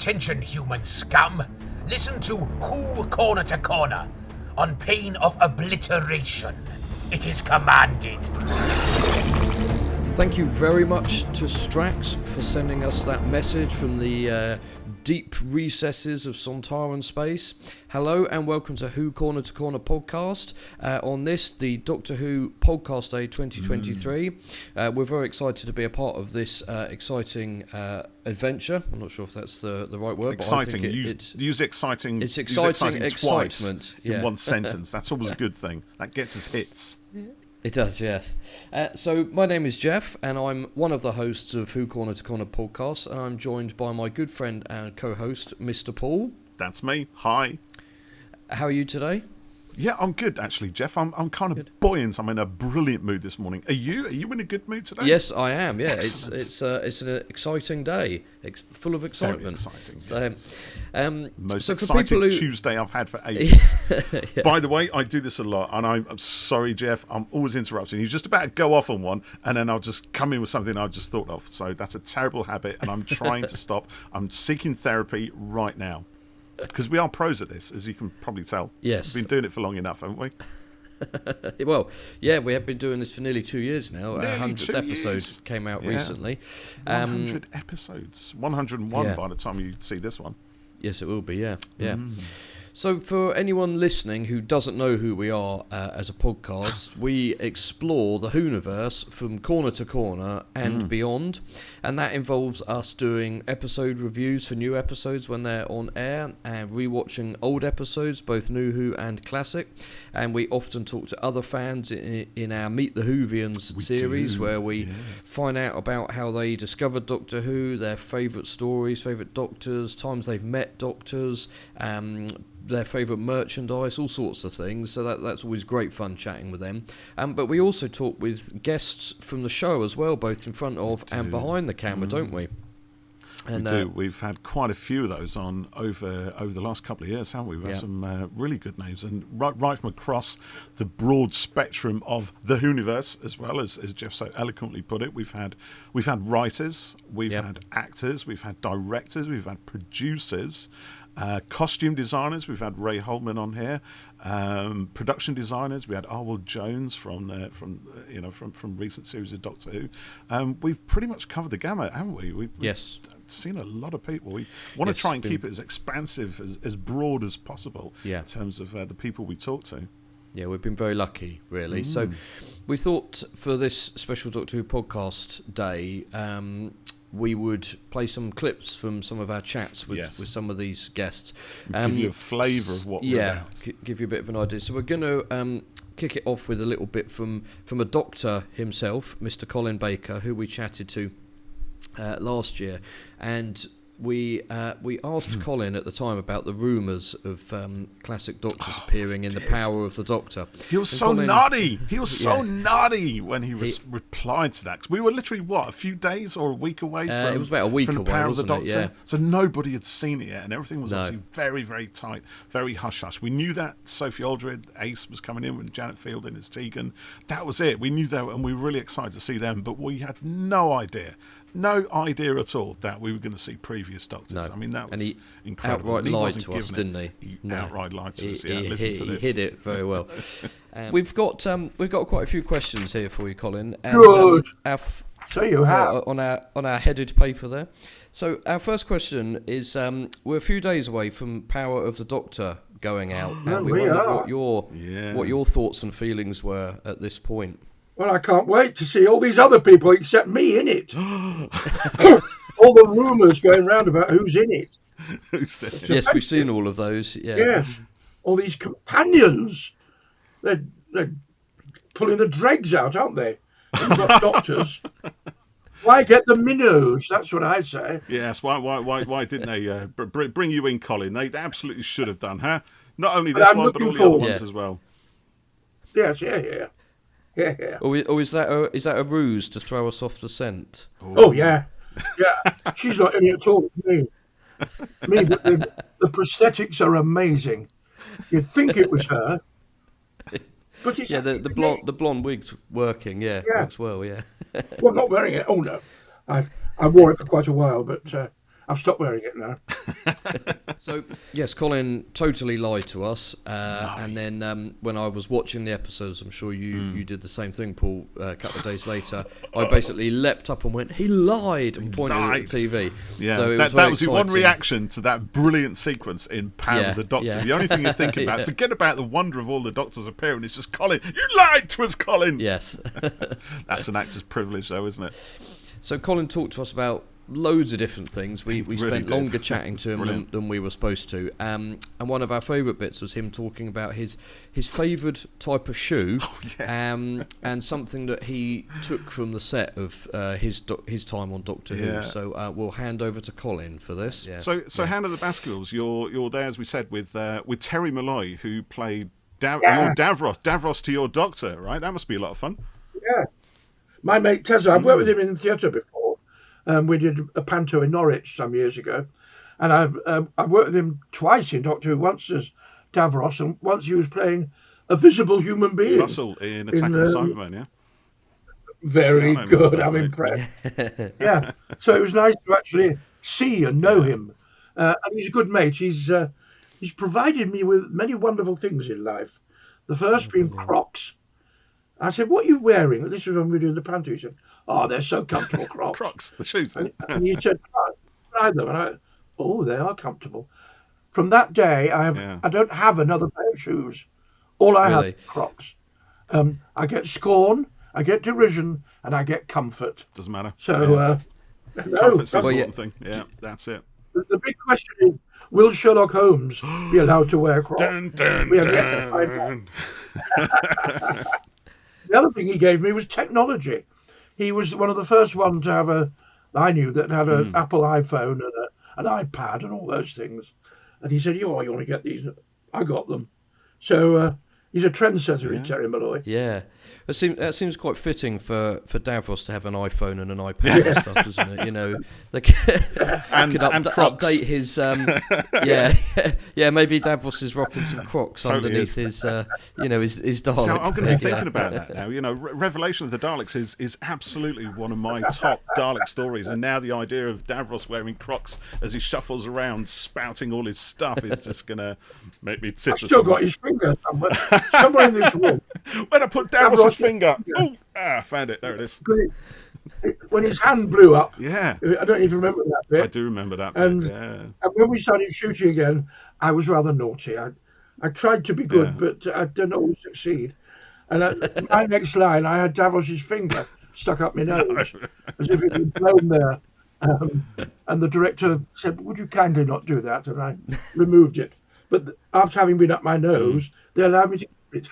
Attention, human scum. Listen to Who Corner to Corner, on pain of obliteration. It is commanded. Thank you very much to Strax for sending us that message from the deep recesses of Sontaran space. Hello and welcome to Who Corner to Corner podcast. On this, the Doctor Who Podcast Day 2023. We're very excited to be a part of this exciting adventure. I'm not sure if that's the right word. Exciting. But I think use exciting. It's use exciting excitement. in one sentence. That's always a good thing. That gets us hits. It does, yes. So my name is Jeff, and I'm one of the hosts of Who Corner to Corner podcast, and I'm joined by my good friend and co-host, Mr. Paul. That's me. Hi. How are you today? Yeah, I'm good actually, Jeff. I'm kind of buoyant. I'm in a brilliant mood this morning. Are you? Are you in a good mood today? Yes, I am. Yeah, Excellent. it's an exciting day, full of excitement. Very exciting. So, yes. Most so for exciting people who... Tuesday I've had for ages. Yeah. By the way, I do this a lot, and I'm sorry, Jeff. I'm always interrupting. You're just about to go off on one, and then I'll just come in with something I just thought of. So that's a terrible habit, and I'm trying to stop. I'm seeking therapy right now. Because we are pros at this, as you can probably tell. Yes. We've been doing it for long enough, haven't we? Well, yeah, we have been doing this for nearly 2 years now. Our Nearly 100th 2 episode years. came out Yeah. recently. 100 episodes. 101 Yeah. by the time you see this one. Yes, it will be, yeah. So for anyone listening who doesn't know who we are as a podcast, we explore the Whoniverse from corner to corner and beyond, and that involves us doing episode reviews for new episodes when they're on air, and rewatching old episodes, both New Who and Classic, and we often talk to other fans in our Meet the Whovians series, where we find out about how they discovered Doctor Who, their favourite stories, favourite doctors, times they've met doctors, their favourite merchandise, all sorts of things. So that's always great fun chatting with them. But we also talk with guests from the show as well, both in front of and behind the camera, don't we? And, we do. We've had quite a few of those on over the last couple of years, haven't we? We've had some really good names, and right from across the broad spectrum of the Whoniverse, as well as Jeff so eloquently put it. We've had writers, we've had actors, we've had directors, we've had producers. Costume designers, we've had Ray Holtman on here. Production designers, we had Arwell Jones from recent series of Doctor Who. We've pretty much covered the gamut, haven't we? We've seen a lot of people. We want to try and keep it as expansive, as broad as possible in terms of the people we talk to. Yeah, we've been very lucky, really. So we thought for this special Doctor Who podcast day, we would play some clips from some of our chats with some of these guests. Give you a flavour of what we're about. Give you a bit of an idea. So we're going to kick it off with a little bit from a doctor himself, Mr. Colin Baker, who we chatted to last year. And we asked Colin at the time about the rumours of classic doctors appearing in The Power of the Doctor. He was so naughty. He was so naughty when he replied to that. 'Cause we were literally, a few days or a week away from, it was about a week from The away, Power of the wasn't it? Doctor. Yeah. So nobody had seen it yet, and everything was obviously very, very tight, very hush-hush. We knew that Sophie Aldred, Ace, was coming in with Janet Fielding as Tegan. That was it. We knew that, and we were really excited to see them, but we had no idea at all that we were going to see previous Doctors. No. I mean, that was and he incredible. outright lied to us, didn't he? He outright lied to us. He Listen to this. hid it very well. We've got quite a few questions here for you, Colin. And, Good. So you have on our headed paper there. So our first question is: we're a few days away from Power of the Doctor going out, and we wondered what your thoughts and feelings were at this point. Well, I can't wait to see all these other people except me in it. All the rumours going round about who's in it. Yes, we've seen all of those. Yeah. Yes, all these companions. They're pulling the dregs out, aren't they? You've got doctors. Why get the minnows? That's what I say. Yes. Why didn't they bring you in, Colin? They absolutely should have done, huh? Not only this one, but all the other ones as well. Yes. Yeah. Or is that a ruse to throw us off the scent? Oh yeah. She's not in it at all. Me, but the prosthetics are amazing. You'd think it was her, but it's the blonde wig's working. Yeah, works well. Yeah. Well, I'm not wearing it. Oh no, I wore it for quite a while, but I've stopped wearing it now. So, yes, Colin totally lied to us. And then when I was watching the episodes, I'm sure you did the same thing, Paul, a couple of days later, I basically leapt up and went, he lied, and pointed at the TV. Yeah, so that was your one reaction to that brilliant sequence in Power of the Doctor. Yeah. The only thing you're thinking about, forget about the wonder of all the Doctors appearing, it's just Colin. You lied to us, Colin! Yes. That's an actor's privilege, though, isn't it? So Colin talked to us about loads of different things. We really spent did. longer chatting to him than we were supposed to. And one of our favourite bits was him talking about his favoured type of shoe, and something that he took from the set of his time on Doctor Who. So we'll hand over to Colin for this. Yeah. So Hand of the Baskervilles, you're there, as we said, with Terry Malloy, who played your Davros to your Doctor, right? That must be a lot of fun. Yeah. My mate Tezza, I've worked with him in theatre before. We did a panto in Norwich some years ago, and I've worked with him twice in Doctor Who. Once as Davros, and once he was playing a visible human being. Russell in Attack of the Cybermen, yeah. Very good. I'm impressed. Yeah. So it was nice to actually see and know him, and he's a good mate. He's provided me with many wonderful things in life. The first being Crocs. I said, "What are you wearing?" This was when we were doing the panto. He said, "Oh, they're so comfortable, Crocs." Crocs, the shoes. And he said, "Try them." And they are comfortable. From that day, I don't have another pair of shoes. All I have is Crocs. I get scorn, I get derision, and I get comfort. Doesn't matter. So, comfort's the important thing. Yeah, that's it. The big question is, will Sherlock Holmes be allowed to wear Crocs? Dun, dun, We have yet to find out. The other thing he gave me was technology. He was one of the first ones to have I knew that had an Apple iPhone and an iPad and all those things. And he said, you want to get these? I got them. So he's a trendsetter in Terry Malloy. Yeah. That seems quite fitting for Davros to have an iPhone and an iPad and stuff, doesn't it? You know, they could update his. Maybe Davros is rocking some Crocs underneath his Dalek. So I'm going to be thinking about that now. You know, Revelation of the Daleks is absolutely one of my top Dalek stories, and now the idea of Davros wearing Crocs as he shuffles around, spouting all his stuff, is just going to make me titter. I've still got his finger somewhere in this room. When I put Davros' finger. I found it. There it is. When his hand blew up. Yeah. I don't even remember that bit. I do remember that bit, and when we started shooting again, I was rather naughty. I tried to be good, but I didn't always succeed. And my next line, I had Davros' finger stuck up my nose, as if it had blown there. And the director said, would you kindly not do that? And I removed it. But after having been up my nose, they allowed me to keep it.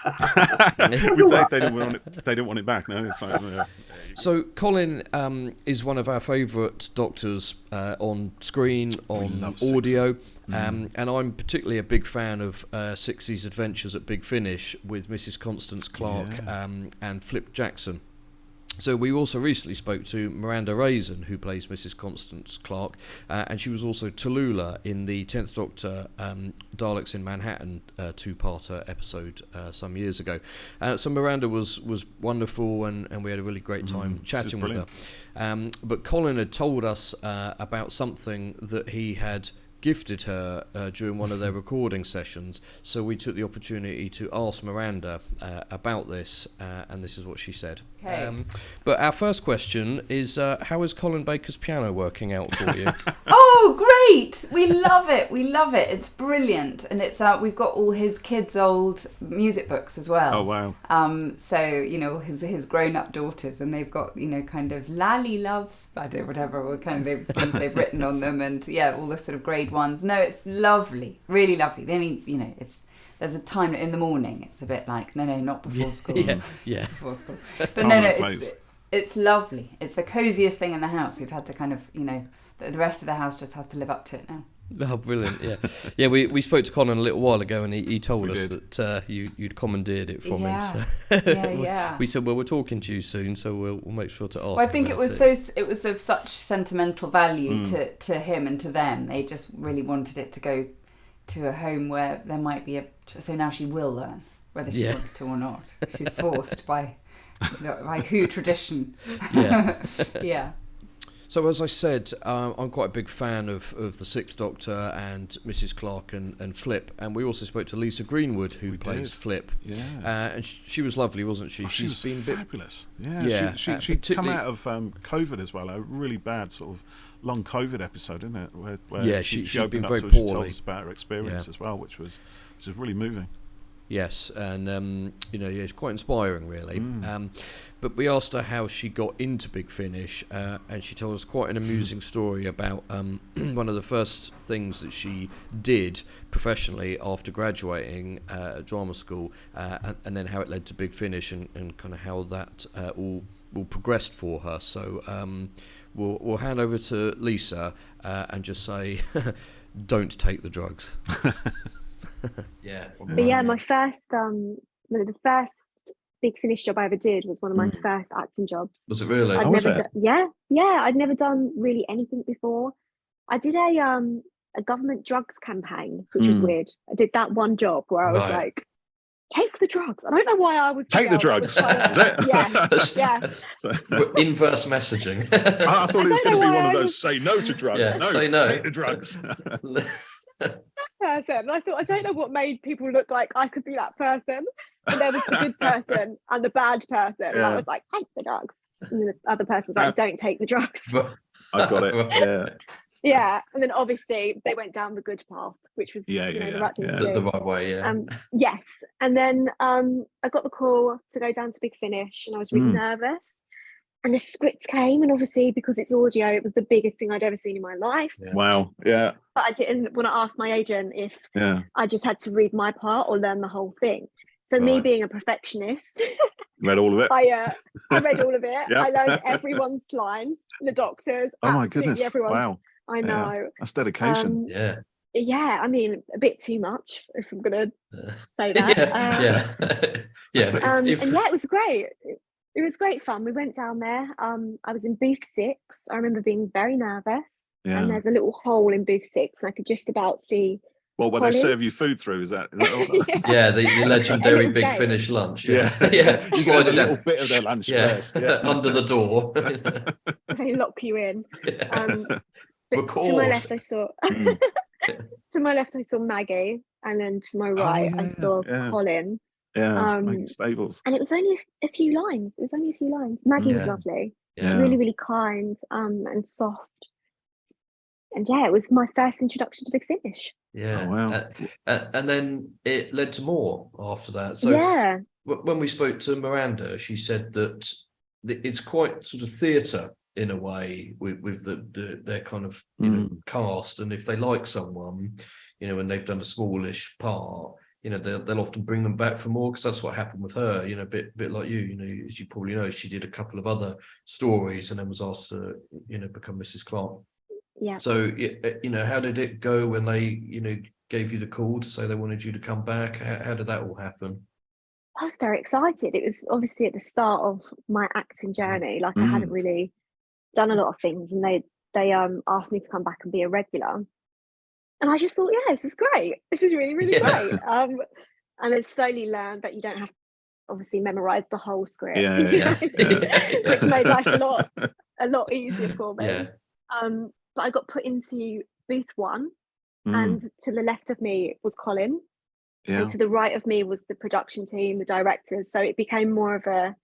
They didn't want it back, no? It's like, So Colin is one of our favourite Doctors on screen, on audio. And I'm particularly a big fan of Sixie's Adventures at Big Finish with Mrs. Constance Clark and Flip Jackson. So we also recently spoke to Miranda Raisin, who plays Mrs. Constance Clark, and she was also Tallulah in the 10th Doctor Daleks in Manhattan two-parter episode some years ago. So Miranda was wonderful, and we had a really great time chatting with her. But Colin had told us about something that he had gifted her during one of their recording sessions, so we took the opportunity to ask Miranda about this, and this is what she said. Okay. But our first question is, how is Colin Baker's piano working out for you? Oh, great! We love it. It's brilliant, and it's we've got all his kids' old music books as well. Oh wow! So his grown-up daughters, and they've got kind of Lally loves, I don't know, whatever, or kind of things they've written on them, and all the sort of grade ones. No, it's lovely, really lovely. The only there's a time in the morning. It's a bit like no, not before school. Before school. But it's lovely. It's the coziest thing in the house. We've had to kind of the rest of the house just has to live up to it now. Oh, brilliant! Yeah. We spoke to Colin a little while ago, and he told us that you'd commandeered it from him. So we said, well, we're talking to you soon, so we'll make sure to ask. Well, I think it was of such sentimental value to him and to them. They just really wanted it to go to a home where there might be so now she will learn whether she wants to or not. She's forced by Who tradition. Yeah. So as I said, I'm quite a big fan of the Sixth Doctor and Mrs. Clark and Flip, and we also spoke to Lisa Greenwood, who plays Flip. Yeah, and she was lovely, wasn't she? She was been fabulous. She'd come out of COVID as well, a really bad sort of long COVID episode, isn't it? Where she'd opened been up very to us, she told poorly. us about her experience as well, which was really moving. Yes, and it's quite inspiring, really. But we asked her how she got into Big Finish, and she told us quite an amusing story about one of the first things that she did professionally after graduating at drama school, and then how it led to Big Finish, and kind of how that all progressed for her. So we'll hand over to Lisa and just say, don't take the drugs. Yeah. But yeah, my first the first Big Finish job I ever did was one of my first acting jobs. Was it really? I'd never done really anything before. I did a government drugs campaign, which was weird. I did that one job where I was like, take the drugs. I don't know why I was take the drugs. Is it? Yeah. Inverse messaging. I thought it was going to be one of those say no to drugs. Yeah, no, say no. Take the drugs. Person. And I thought, I don't know what made people look like I could be that person. And there was the good person and the bad person. And I was like, take the drugs. And the other person was like, don't take the drugs. I've got it. Yeah. Yeah. And then obviously they went down the good path, which was the right thing to do. The right way, yeah. Yes. And then I got the call to go down to Big Finish, and I was really nervous. And the script came, and obviously because it's audio, it was the biggest thing I'd ever seen in my life. Yeah. Wow. Yeah. But I didn't want to ask my agent if I just had to read my part or learn the whole thing. So me being a perfectionist, read all of it. I read all of it. Yep. I learned everyone's lines, the doctors. Oh my goodness! Everyone's. Wow. I know. Yeah. That's dedication. Yeah, I mean, a bit too much, if I'm gonna say that. And it was great. It was great fun. We went down there. I was in booth 6. I remember being very nervous. Yeah. And there's a little hole in booth 6, and I could just about see. Well, where they serve you food through, is that all? the legendary Big Finish lunch. Yeah. You get a little bit of their lunch first. Yeah. Under the door. They lock you in. Record. To my left, I saw. To my left, I saw Maggie, and then to my right, I saw Colin. Yeah, Stables. And it was only a few lines. Maggie was lovely. Really, really kind and soft. And it was my first introduction to Big Finish. Yeah. Oh, wow. And then it led to more after that. So when we spoke to Miranda, she said that it's quite sort of theatre in a way with their kind of cast, and if they like someone, and they've done a smallish part, they'll often bring them back for more, because that's what happened with her. A bit like you. As you probably know, she did a couple of other stories and then was asked to become Mrs. Clark. Yeah. So how did it go when they gave you the call to say they wanted you to come back? How did that all happen? I was very excited. It was obviously at the start of my acting journey. Like I hadn't really done a lot of things, and they asked me to come back and be a regular. And I just thought, this is great. This is really, really great. And I slowly learned that you don't have to obviously memorize the whole script, which made life a lot easier for me. Yeah. But I got put into booth 1, and to the left of me was Colin, and to the right of me was the production team, the directors. So it became more of a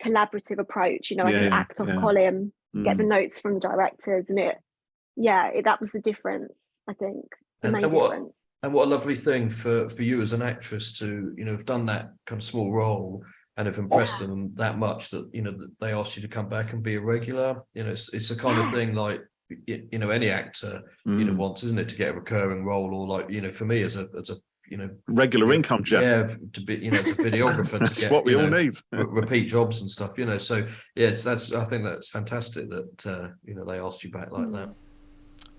collaborative approach. I could act off Colin, get the notes from the directors, and that was the difference, I think. The main difference. And what a lovely thing for you as an actress to, have done that kind of small role and have impressed them that much that, that they asked you to come back and be a regular. It's the kind of thing like, any actor, wants, isn't it, to get a recurring role, or like, for me as a regular income, Jeff. Yeah, to be, as a videographer, that's to get what we all need. repeat jobs and stuff, So yes, I think that's fantastic that they asked you back like that.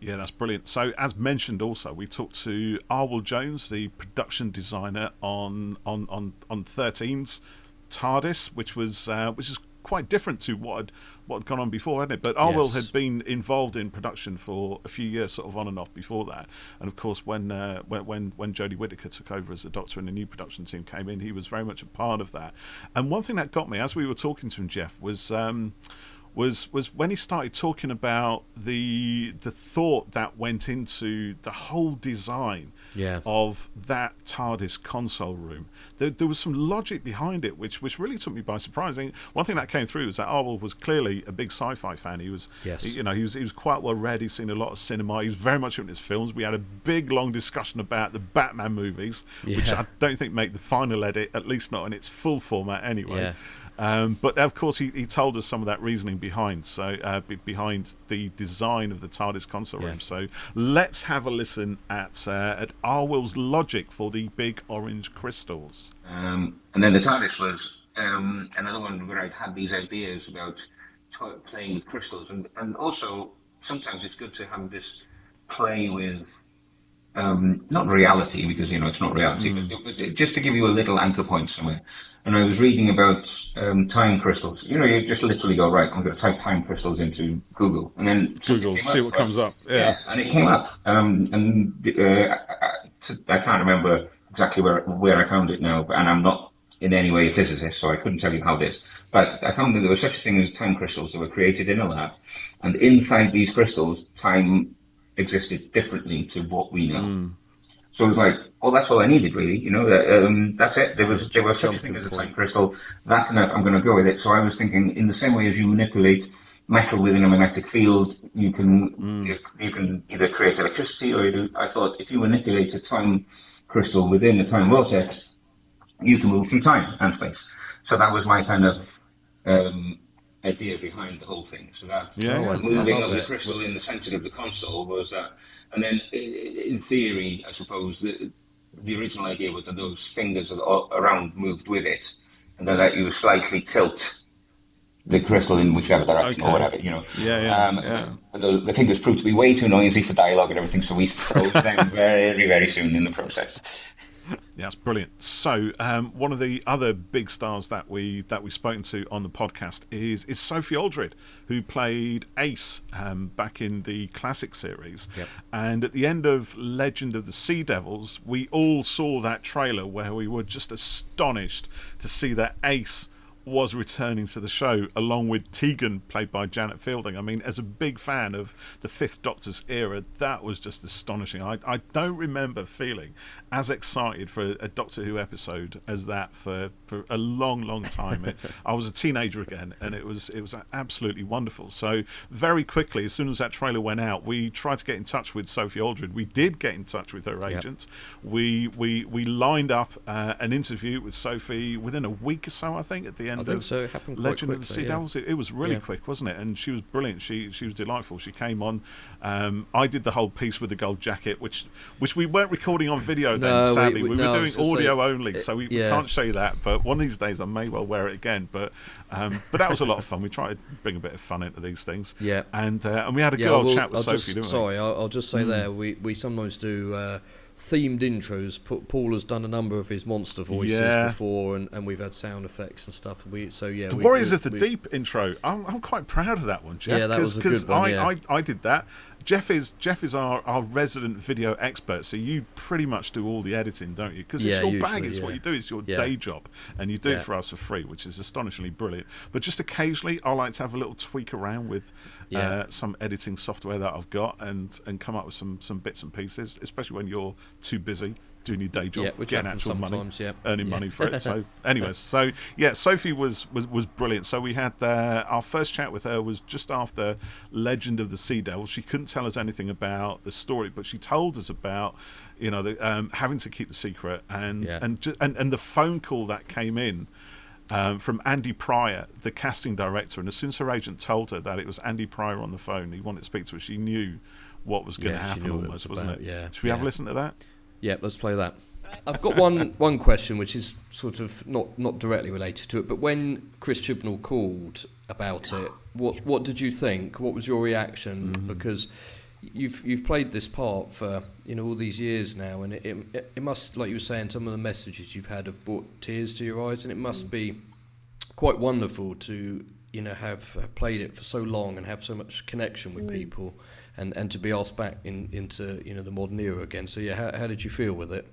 Yeah, that's brilliant. So, as mentioned, also we talked to Arwell Jones, the production designer on 13's TARDIS, which is quite different to what had gone on before, hadn't it? But Arwell had been involved in production for a few years, sort of on and off before that. And of course, when Jodie Whittaker took over as the Doctor and the new production team came in, he was very much a part of that. And one thing that got me, as we were talking to him, Jeff, was was when he started talking about the thought that went into the whole design of that TARDIS console room. There was some logic behind it, which really took me by surprise. And one thing that came through was that Arwell was clearly a big sci-fi fan. He was, he was quite well read. He's seen a lot of cinema. He was very much into his films. We had a big, long discussion about the Batman movies, which I don't think make the final edit, at least not in its full format anyway. But of course, he told us some of that reasoning behind behind the design of the TARDIS console room. So let's have a listen at Arwell's logic for the big orange crystals. And then the TARDIS was another one where I'd had these ideas about playing with crystals, and also sometimes it's good to have this play with. Not reality, because it's not reality, but just to give you a little anchor point somewhere. And I was reading about time crystals. You just literally go, right, I'm going to type time crystals into Google, and then Google, see what comes up. Yeah, and it came up. I can't remember exactly where I found it now, and I'm not in any way a physicist, so I couldn't tell you how this. But I found that there was such a thing as time crystals that were created in a lab, and inside these crystals, time existed differently to what we know. So it was like, oh, that's all I needed, really. That's it. There was such a thing as a time crystal. That's enough. I'm going to go with it. So I was thinking, in the same way as you manipulate metal within a magnetic field, you can either create electricity, or I thought if you manipulate a time crystal within a time vortex, you can move through time and space. So that was my kind of idea behind the whole thing. So that moving of the crystal in the center of the console was that. And then in theory, I suppose the original idea was that those fingers around moved with it, and that you slightly tilt the crystal in whichever direction or whatever, And the fingers proved to be way too noisy for dialogue and everything, so we froze them very, very soon in the process. Yeah, that's brilliant. So one of the other big stars that we've spoken to on the podcast is Sophie Aldred, who played Ace back in the classic series. And at the end of Legend of the Sea Devils, we all saw that trailer where we were just astonished to see that Ace was returning to the show along with Tegan, played by Janet Fielding. I mean, as a big fan of the Fifth Doctor's era, that was just astonishing. I don't remember feeling as excited for a Doctor Who episode as that for a long, long time. I was a teenager again, and it was absolutely wonderful. So very quickly, as soon as that trailer went out, we tried to get in touch with Sophie Aldred. We did get in touch with her agent. We lined up an interview with Sophie within a week or so, I think, at the end. I think so. It happened quite Legend of the Sea Devils. It was really quick, wasn't it? And she was brilliant. She was delightful. She came on. I did the whole piece with the gold jacket, which we weren't recording on video then. Sadly, we were doing audio only, so we can't show you that. But one of these days, I may well wear it again. But that was a lot of fun. We tried to bring a bit of fun into these things. Yeah. And we had a good old chat with Sophie, didn't we? Sorry, I'll just say there. We sometimes do. Themed intros. Paul has done a number of his monster voices before, and we've had sound effects and stuff. The Warriors of the Deep intro. I'm quite proud of that one, Jeff. Yeah, that was a good one. I did that. Jeff is our resident video expert, so you pretty much do all the editing, don't you? Because it's your bag, it's what you do, it's your day job, and you do it for us for free, which is astonishingly brilliant. But just occasionally, I like to have a little tweak around with some editing software that I've got and come up with some bits and pieces, especially when you're too busy doing your day job, getting actual money, earning money for it. So anyways, Sophie was brilliant. So we had our first chat with her was just after Legend of the Sea Devils. She couldn't tell us anything about the story, but she told us about having to keep the secret and the phone call that came in from Andy Pryor, the casting director. And as soon as her agent told her that it was Andy Pryor on the phone, he wanted to speak to her, she knew what was going to happen almost, wasn't it? Yeah. Should we have a listen to that? Yeah, let's play that. I've got one question which is sort of not directly related to it, but when Chris Chibnall called about it, what did you think? What was your reaction? Mm-hmm. Because you've played this part for all these years now, and it must, like you were saying, some of the messages you've had have brought tears to your eyes, and it must be quite wonderful to have played it for so long and have so much connection with people. And to be asked back into the modern era again. So how did you feel with it?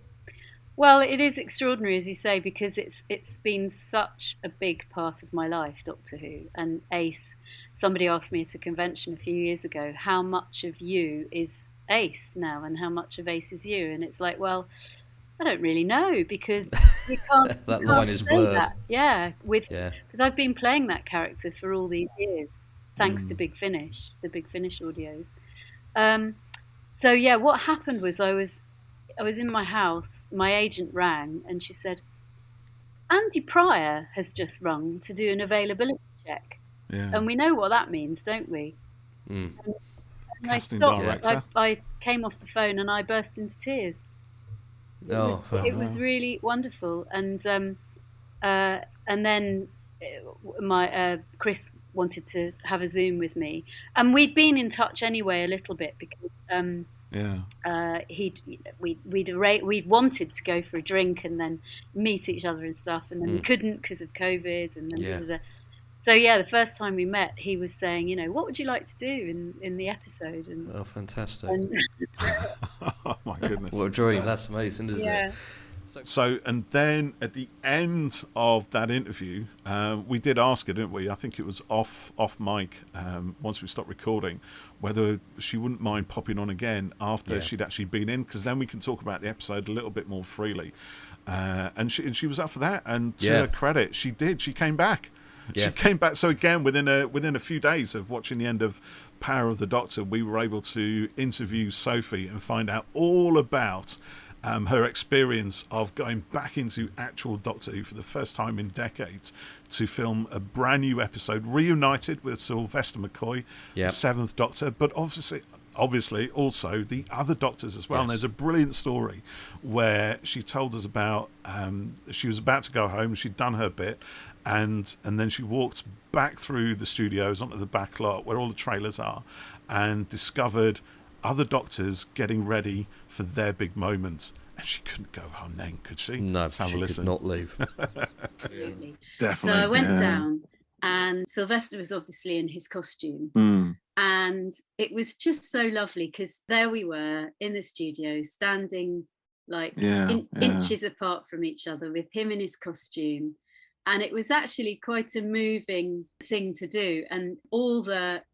Well, it is extraordinary, as you say, because it's been such a big part of my life, Doctor Who and Ace. Somebody asked me at a convention a few years ago, how much of you is Ace now, and how much of Ace is you? And it's like, well, I don't really know, because you can't. That you line can't is say blurred. that. Yeah, Yeah. because I've been playing that character for all these years, thanks to Big Finish, the Big Finish audios. So yeah, what happened was I was in my house. My agent rang and she said, Andy Pryor has just rung to do an availability check, and we know what that means, don't we? Mm. And I stopped. I came off the phone and I burst into tears. It was really wonderful, and then my Chris wanted to have a Zoom with me, and we'd been in touch anyway a little bit because we'd wanted to go for a drink and then meet each other and stuff, and then we couldn't because of COVID, and then so yeah, the first time we met, he was saying, what would you like to do in the episode? And fantastic! Oh my goodness, what a dream! That's amazing, isn't it? So, and then at the end of that interview, we did ask her, didn't we? I think it was off mic, once we stopped recording, whether she wouldn't mind popping on again after she'd actually been in, because then we can talk about the episode a little bit more freely. And she was up for that, and to her credit, she did. She came back. Yeah. She came back. So again, within a few days of watching the end of Power of the Doctor, we were able to interview Sophie and find out all about her experience of going back into actual Doctor Who for the first time in decades to film a brand new episode, reunited with Sylvester McCoy, the Seventh Doctor, but obviously also the other Doctors as well. And there's a brilliant story where she told us about she was about to go home, she'd done her bit, and then she walked back through the studios onto the back lot where all the trailers are and discovered other Doctors getting ready for their big moments. And she couldn't go home then, could she? No, she could not leave. Absolutely. Definitely. So I went down, and Sylvester was obviously in his costume. And it was just so lovely, because there we were in the studio, standing inches apart from each other with him in his costume. And it was actually quite a moving thing to do. And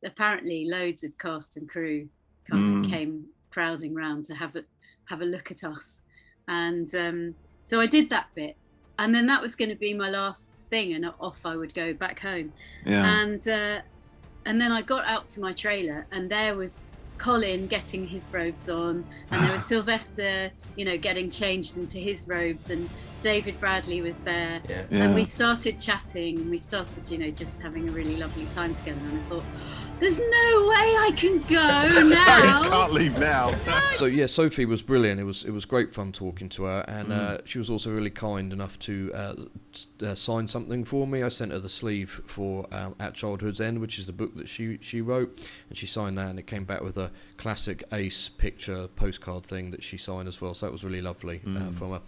apparently loads of cast and crew came crowding round to have a look at us. And so I did that bit, and then that was going to be my last thing, and off I would go back home. And then I got out to my trailer, and there was Colin getting his robes on, and there was Sylvester, getting changed into his robes, and David Bradley was there. And we started chatting, and we started, just having a really lovely time together. And I thought, there's no way I can go now. You can't leave now. So yeah, Sophie was brilliant. It was great fun talking to her, and she was also really kind enough to sign something for me. I sent her the sleeve for At Childhood's End, which is the book that she wrote, and she signed that, and it came back with a classic Ace picture postcard thing that she signed as well. So that was really lovely from her.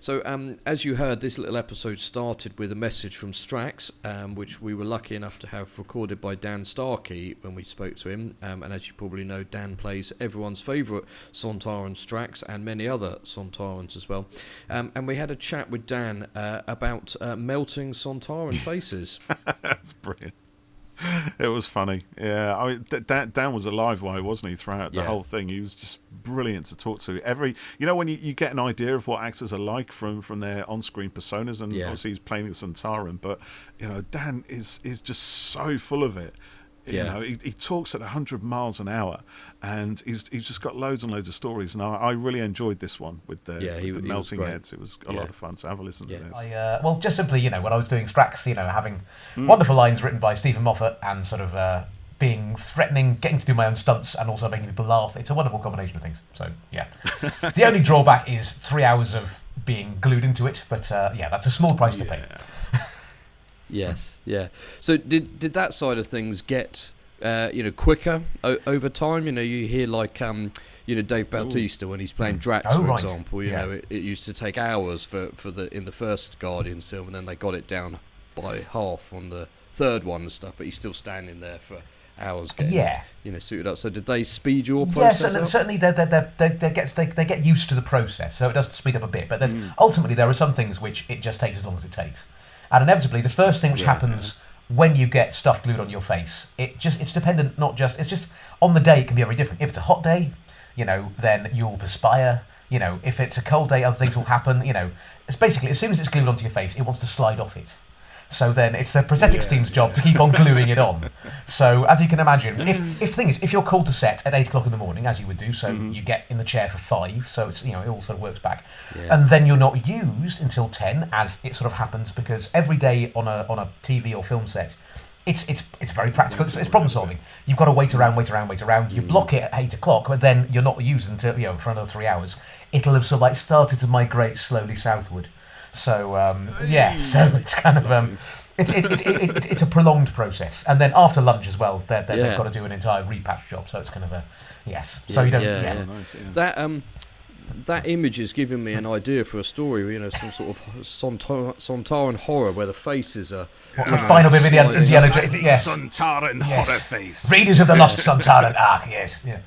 So as you heard, this little episode started with a message from Strax, which we were lucky enough to have recorded by Dan Starkey when we spoke to him, and as you probably know, Dan plays everyone's favourite Sontaran Strax and many other Sontarans as well, and we had a chat with Dan about melting Sontaran faces. That's brilliant. It was funny. Yeah, I mean, Dan was a live wire, wasn't he, throughout the whole thing? He was just brilliant to talk to. When you get an idea of what actors are like from their on-screen personas, and obviously he's playing the Sontaran, but Dan is just so full of it. He talks at 100 miles an hour, and he's just got loads and loads of stories. And I really enjoyed this one with the melting heads. It was a lot of fun. So have a listen to this. Just simply, when I was doing Strax, having wonderful lines written by Stephen Moffat and sort of being threatening, getting to do my own stunts, and also making people laugh. It's a wonderful combination of things. So yeah, the only drawback is 3 hours of being glued into it. But that's a small price to pay. Yes, yeah. So did that side of things get quicker over time? You hear like Dave Bautista when he's playing Drax, for example. It used to take hours for in the first Guardians film, and then they got it down by half on the third one and stuff. But he's still standing there for hours getting suited up. So did they speed your Yes, process and up? certainly they get used to the process, so it does speed up a bit. But ultimately there are some things which it just takes as long as it takes, and inevitably the first thing which happens when you get stuff glued on your face, it's dependent, it's just on the day it can be very different. If it's a hot day, then you'll perspire. If it's a cold day, other things will happen. It's basically, as soon as it's glued onto your face, it wants to slide off it. So then it's the prosthetics team's job to keep on gluing it on. So as you can imagine, if you're called to set at 8 o'clock in the morning, as you would do, so you get in the chair for 5, so it's it all sort of works back, and then you're not used until 10, as it sort of happens, because every day on a TV or film set, it's very practical. It's problem solving. You've got to wait around. You block it at 8 o'clock, but then you're not used until for another 3 hours. It'll have sort of started to migrate slowly southward. So so it's kind of it's a prolonged process, and then after lunch as well, they've got to do an entire repatch job. So it's kind of a So you don't Nice, That image has given me an idea for a story, some sort of Sontaran horror where the faces are... The final bit of Indiana yes. Sontaran horror face. Readers of the Lost Sontaran Ark, yes. Yeah.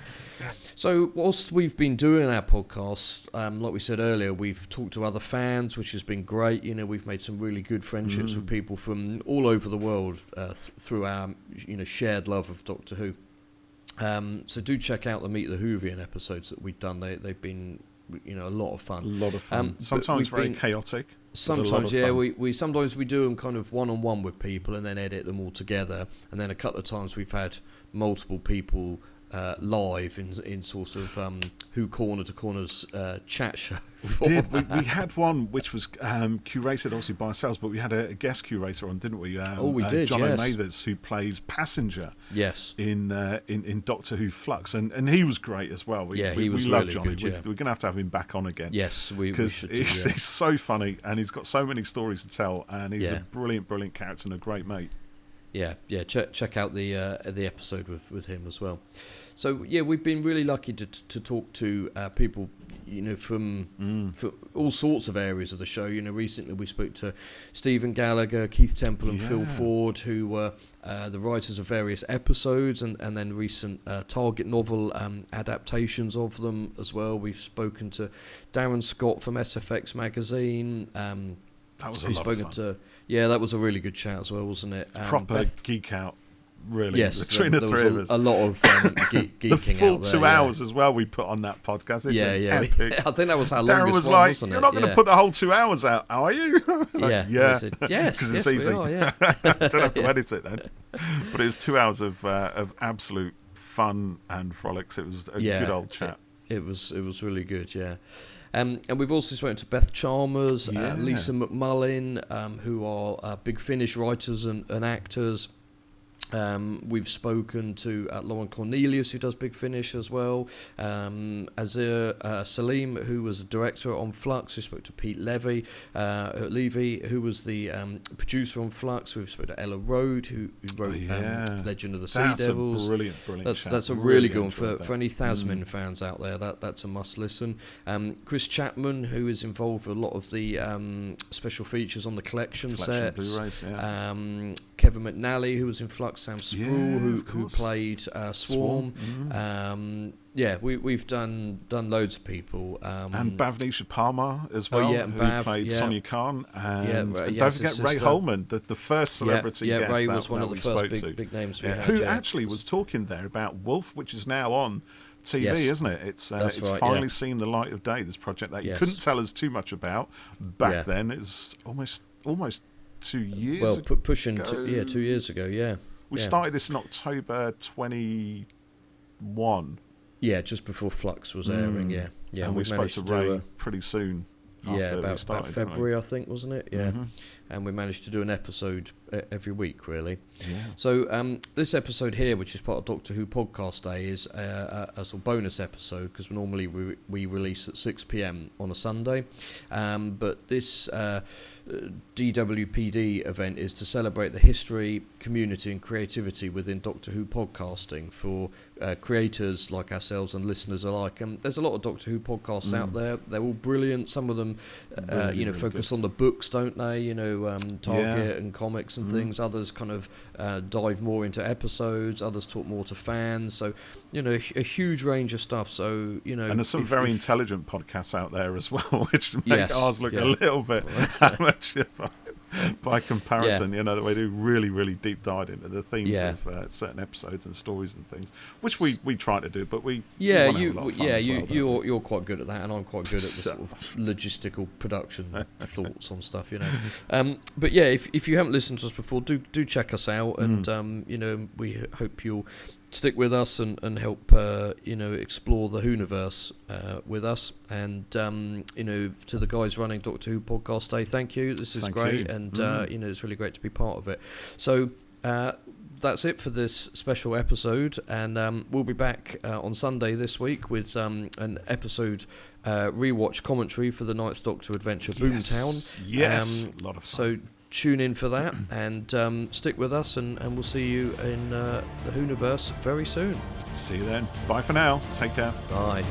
So whilst we've been doing our podcast, like we said earlier, we've talked to other fans, which has been great. We've made some really good friendships with people from all over the world through our shared love of Doctor Who. So do check out the Meet the Whovian episodes that we've done. They've been a lot of fun. A lot of fun. Sometimes very chaotic. Sometimes, we sometimes we do them kind of one-on-one with people and then edit them all together. And then a couple of times we've had multiple people live in sort of Who Corner to Corner's chat show. We had one which was curated obviously by ourselves, but we had a guest curator on, didn't we? We did, John yes. O'Mathers, who plays Passenger. Yes. In Doctor Who Flux, and he was great as well. He was love really Johnny. good. We're going to have him back on again. Yes, we should do, because he's so funny and he's got so many stories to tell, and he's a brilliant character and a great mate. Yeah. Check out the episode with him as well. So we've been really lucky to talk to people, from all sorts of areas of the show. Recently we spoke to Stephen Gallagher, Keith Temple, and Phil Ford, who were the writers of various episodes and then recent Target novel adaptations of them as well. We've spoken to Darren Scott from SFX magazine. That was a lot of fun. That was a really good chat as well, wasn't it? Proper geek out. Really, yes, between the three of us. A lot of geeking the full out there, 2 hours as well we put on that podcast. Epic. I think that was our Darren longest was one, like, wasn't it? "You're not going to put the whole 2 hours out, are you?" Yes, because it's easy. We are, yeah. Don't have to edit it then. But it was 2 hours of absolute fun and frolics. It was a good old chat. It was really good, yeah. And we've also spoken to Beth Chalmers, Lisa McMullin, who are Big Finish writers and actors. We've spoken to Lauren Cornelius, who does Big Finish as well. Azir Salim, who was a director on Flux. We spoke to Pete Levy, who was the producer on Flux. We've spoken to Ella Road, who wrote Legend of the Sea Devils. Brilliant that's a really good one for any Tasman fans out there. That's a must listen. Chris Chapman, who is involved with a lot of the special features on the collection sets. Blu-rays, Kevin McNally, who was in Flux. Sam Sproul, who played Swarm. We've done loads of people. And Bhavnisha Palmer as well, who played Sonia Khan. And don't forget Ray Holman, the first celebrity guest. Ray was one of the first big names we had. Who actually was talking there about Wolf, which is now on TV, isn't it? It's finally seen the light of day, this project that you couldn't tell us too much about back then. It was almost 2 years ago. Well, pushing 2 years ago, We started this in October 21. Yeah, just before Flux was airing, and we spoke to Ray pretty soon after we started. About February, I think, wasn't it? Yeah. And we managed to do an episode every week, really. Yeah. So this episode here, which is part of Doctor Who Podcast Day, is a sort of bonus episode, because normally we release at 6 p.m. on a Sunday. But this DWPD event is to celebrate the history, community and creativity within Doctor Who podcasting for creators like ourselves and listeners alike. And there's a lot of Doctor Who podcasts out there. They're all brilliant. Some of them, focus on the books, don't they? Target and comics and things. Others kind of dive more into episodes. Others talk more to fans. So, a huge range of stuff. So, and there's some very intelligent podcasts out there as well, which make ours look a little bit amateur by comparison. That we do really, really deep dive into the themes of certain episodes and stories and things, which we try to do. But you're quite good at that, and I'm quite good at the sort of logistical production thoughts on stuff. But yeah, if you haven't listened to us before, do check us out, and we hope you'll stick with us and help explore the Whoniverse with us. And to the guys running Doctor Who Podcast Day, thank you. This is great, and it's really great to be part of it. So that's it for this special episode, and we'll be back on Sunday this week with an episode rewatch commentary for the Ninth Doctor Adventure Boomtown. Yes, a lot of fun. So tune in for that, and stick with us, and we'll see you in the Whoniverse very soon. See you then. Bye for now. Take care. Bye.